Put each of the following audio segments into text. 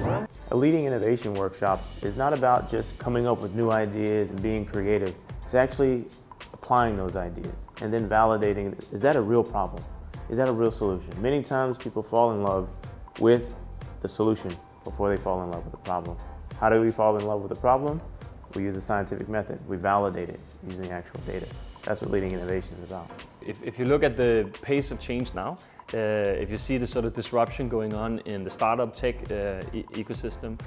A leading innovation workshop is not about just coming up with new ideas and being creative. It's actually applying those ideas and then validating, is that a real problem? Is that a real solution? Many times people fall in love with the solution before they fall in love with the problem. How do we fall in love with the problem? We use a scientific method. We validate it using actual data. That's what leading innovation is about. If you look at the pace of change now, if you see the sort of disruption going on in the startup tech ecosystem,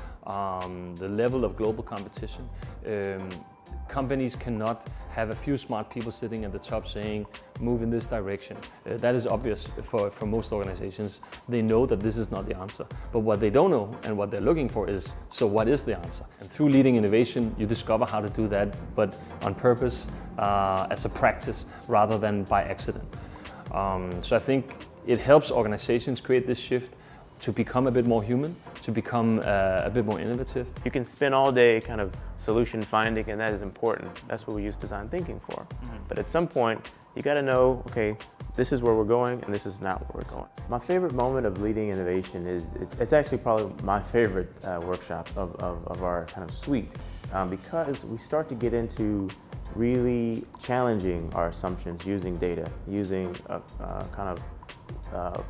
the level of global competition, companies cannot have a few smart people sitting at the top saying, move in this direction. That is obvious for most organizations. They know that this is not the answer. But what they don't know and what they're looking for is, so what is the answer? And through leading innovation, you discover how to do that, but on purpose, as a practice, rather than by accident. So I think it helps organizations create this shift to become a bit more human, to become a bit more innovative. You can spend all day kind of solution finding, and that is important. That's what we use design thinking for. Mm-hmm. But at some point, you got to know, okay, this is where we're going and this is not where we're going. My favorite moment of leading innovation is, it's actually probably my favorite workshop of our kind of suite, because we start to get into really challenging our assumptions using data, using kind of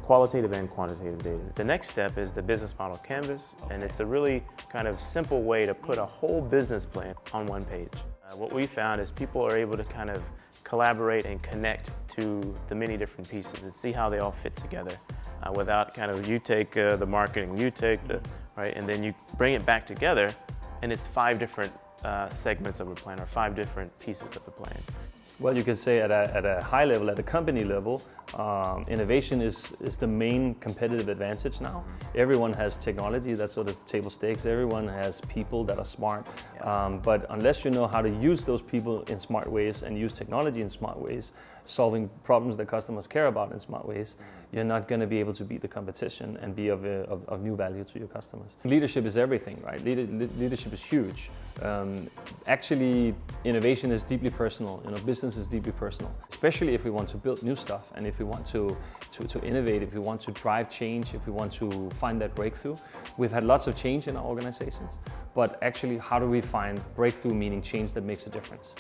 qualitative and quantitative data. The next step is the business model canvas, and it's a really kind of simple way to put a whole business plan on one page. What we found is people are able to kind of collaborate and connect to the many different pieces and see how they all fit together without kind of you take the marketing, you take the, right, and then you bring it back together and it's 5 different segments of a plan or 5 different pieces of the plan. Well, you could say at a high level, at a company level, innovation is the main competitive advantage now. Everyone has technology, that's sort of table stakes. Everyone has people that are smart. Yeah. But unless you know how to use those people in smart ways and use technology in smart ways, solving problems that customers care about in smart ways, you're not going to be able to beat the competition and be of new value to your customers. Leadership is everything, right? Leadership is huge. Actually, innovation is deeply personal. Business is deeply personal, especially if we want to build new stuff and if we want to innovate, if we want to drive change, if we want to find that breakthrough. We've had lots of change in our organizations, but actually, how do we find breakthrough, meaning change that makes a difference?